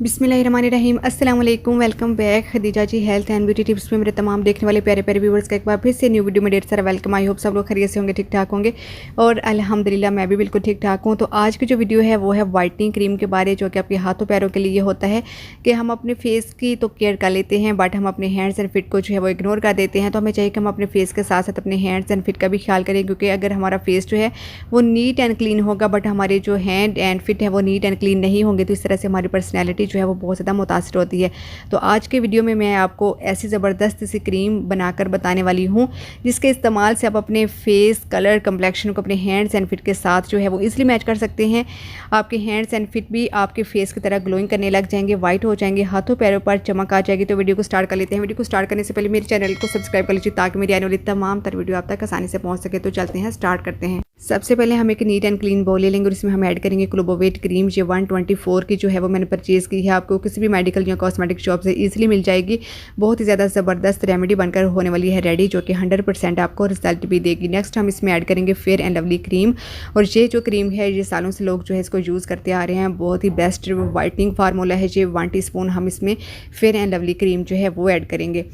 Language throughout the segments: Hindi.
बिस्मिल्लाहिर्रहमानिर्रहीम अस्सलाम वालेकुम। Welcome back Khadija ji health and beauty tips में मेरे तमाम देखने वाले प्यारे प्यारे व्यूवर्स का एक बार फिर से न्यू वीडियो में ढेर सारा वेलकम। आई होप सब लोग खैरियत से होंगे, ठीक ठाक होंगे और अल्हम्दुलिल्लाह मैं भी बिल्कुल ठीक ठाक हूँ। तो आज की जो वीडियो है वो है वाइटनिंग क्रीम के बारे, जो कि आपके हाथों पैरों के लिए होता है कि हम अपने फेस की तो केयर कर लेते हैं बट हम अपने हैंड्स एंड फिट को जो है वो इग्नोर कर देते हैं। तो हमें चाहिए कि हम अपने फेस के साथ साथ अपने हैंड्स एंड फिट का भी ख्याल करें, क्योंकि अगर हमारा फेस जो है वो नीट एंड क्लीन होगा बट हमारे जो हैंड एंड फिट है वो नीट एंड क्लीन नहीं होंगे, तो इस तरह से हमारी पर्सनैलिटी जो है वो बहुत ज़्यादा मुतासर होती है। तो आज के वीडियो में मैं आपको ऐसी ज़बरदस्त सी क्रीम बनाकर बताने वाली हूँ जिसके इस्तेमाल से आप अपने फेस कलर कम्प्लेक्शन को अपने हैंड्स एंड फिट के साथ जो है वो ईजिली मैच कर सकते हैं। आपके हैंड्स एंड फिट भी आपके फेस की तरह ग्लोइंग करने लग जाएंगे, वाइट हो जाएंगे, हाथों पैरों पर चमक आ जाएगी। तो वीडियो को स्टार्ट कर लेते हैं। वीडियो को स्टार्ट करने से पहले मेरे चैनल को सब्सक्राइब कर लीजिए ताकि मेरी आने वाली तमाम तर वीडियो आप तक आसानी से पहुँच सके। तो चलते हैं, स्टार्ट करते हैं। सबसे पहले हम एक नीट एंड क्लीन बाउल ले लेंगे और इसमें हम ऐड करेंगे क्लोबोवेट क्रीम। ये 124 की जो है वो मैंने परचेज़ की है, आपको किसी भी मेडिकल या कॉस्मेटिक शॉप से इजीली मिल जाएगी। बहुत ही ज़्यादा ज़बरदस्त रेमेडी बनकर होने वाली है रेडी, जो कि 100% आपको रिजल्ट भी देगी। नेक्स्ट हम इसमें ऐड करेंगे फेयर एंड लवली क्रीम, और ये जो क्रीम है ये सालों से लोग जो है इसको यूज़ करते आ रहे हैं। बहुत ही बेस्ट वाइटनिंग फार्मूला है ये। 1 टीस्पून हम इसमें फेयर एंड लवली क्रीम जो है वो ऐड करेंगे,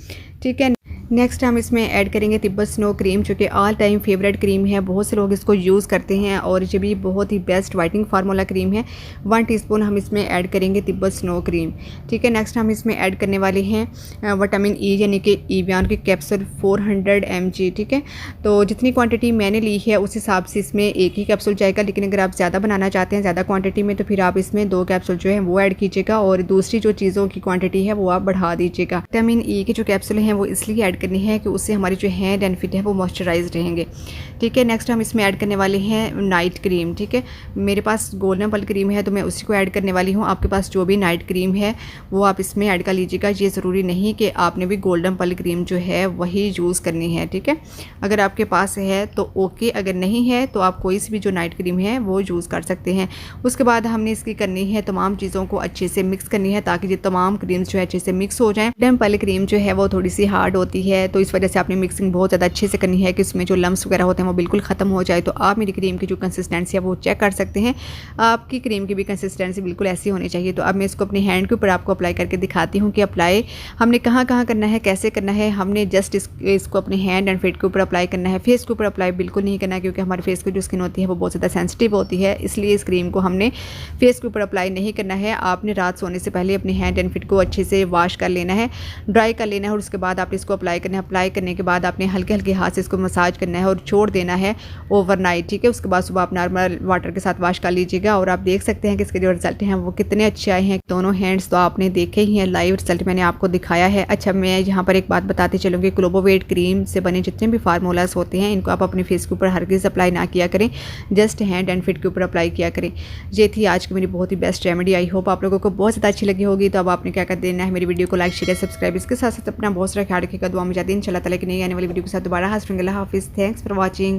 ठीक है। नेक्स्ट हम इसमें ऐड करेंगे तिब्बत स्नो क्रीम, जो कि ऑल टाइम फेवरेट क्रीम है, बहुत से लोग इसको यूज़ करते हैं और ये भी बहुत ही बेस्ट वाइटनिंग फार्मूला क्रीम है। 1 टीस्पून हम इसमें ऐड करेंगे तिब्बत स्नो क्रीम, ठीक है। नेक्स्ट हम इसमें ऐड करने वाले हैं विटामिन ई यानी कि ईवियान के कैप्सूल 400 mg, ठीक है। तो जितनी क्वांटिटी मैंने ली है उस हिसाब से इसमें एक ही कैप्सूल जाएगा, लेकिन अगर आप ज़्यादा बनाना चाहते हैं ज़्यादा क्वान्टिटी में तो फिर आप इसमें 2 कैप्सूल जो है वो ऐड कीजिएगा और दूसरी जो चीज़ों की क्वान्टिटी है वो आप बढ़ा दीजिएगा। विटामिन ई के जो कैप्सूल हैं वो इसलिए ऐड करनी है कि उससे हमारी जो हैंड एंड फिट है वो मॉइस्चराइज रहेंगे, ठीक है। नेक्स्ट हम इसमें ऐड करने वाले हैं नाइट क्रीम, ठीक है। मेरे पास गोल्डन पल क्रीम है तो मैं उसी को ऐड करने वाली हूँ। आपके पास जो भी नाइट क्रीम है वो आप इसमें ऐड कर लीजिएगा। ये ज़रूरी नहीं कि आपने भी गोल्डन पल क्रीम जो है वही यूज़ करनी है, ठीक है। अगर आपके पास है तो ओके, अगर नहीं है तो आप कोई सी भी जो नाइट क्रीम है वो यूज़ कर सकते हैं। उसके बाद हमने इसकी करनी है तमाम चीज़ों को अच्छे से मिक्स करनी है ताकि ये तमाम क्रीम्स जो है अच्छे से मिक्स हो जाएँ। गोल्डन पल क्रीम जो है वो थोड़ी सी हार्ड होती है, तो इस वजह से आपने मिक्सिंग बहुत ज़्यादा अच्छे से करनी है कि उसमें जो लम्स वगैरह होते हैं वो बिल्कुल ख़त्म हो जाए। तो आप मेरी क्रीम की जो कंसिस्टेंसी है वो चेक कर सकते हैं। आपकी क्रीम की भी कंसिस्टेंसी बिल्कुल ऐसी होनी चाहिए। तो अब मैं इसको अपने हैंड के ऊपर आपको अप्लाई करके दिखाती हूँ कि अप्लाई हमने कहाँ कहाँ करना है, कैसे करना है। हमने जस्ट इसको अपने हैंड एंड फिट के ऊपर अप्लाई करना है, फेस के ऊपर अप्लाई बिल्कुल नहीं करना है, क्योंकि हमारे फेस की जो स्किन होती है वो बहुत ज़्यादा सेंसिटिव होती है। इसलिए इस क्रीम को हमने फेस के ऊपर अप्लाई नहीं करना है। आपने रात सोने से पहले अपने हैंड एंड फिट को अच्छे से वॉश कर लेना है, ड्राई कर लेना है और उसके बाद आपने इसको अप्लाई करना है। अप्लाई करने के बाद आपने हल्के हल्के हाथ से इसको मसाज करना है और छोड़ देना है ओवरनाइट, ठीक है। उसके बाद सुबह आप नॉर्मल वाटर के साथ वॉश कर लीजिएगा और आप देख सकते हैं कि इसके जो रिजल्ट हैं वो कितने अच्छे आए हैं। दोनों हैंड्स तो आपने देखे ही हैं, लाइव रिजल्ट मैंने आपको दिखाया है। अच्छा, मैं यहाँ पर एक बात बताते चलूँगी, ग्लोबोवेट क्रीम से बने जितने भी फार्मूलाज होते हैं इनको आप अपने फेस के ऊपर हरगिज़ अप्लाई ना किया करें, जस्ट हैंड एंड फिट के ऊपर अप्लाई किया करें। ये थी आज की मेरी बहुत ही बेस्ट रेमेडी। आई होप आप लोगों को बहुत ज़्यादा अच्छी लगी होगी। तो अब आपने क्या कर देना है, मेरी वीडियो को लाइक शेयर सब्सक्राइब, इसके साथ साथ अपना बहुत सारा ख्याल रखिएगा। दुआ में जाती है इंशाल्लाह ताला की नई आने वाली वीडियो के साथ दोबारा हाजिर होंगे। अल्लाह हाफिज़, थैंक्स फॉर वॉचिंग।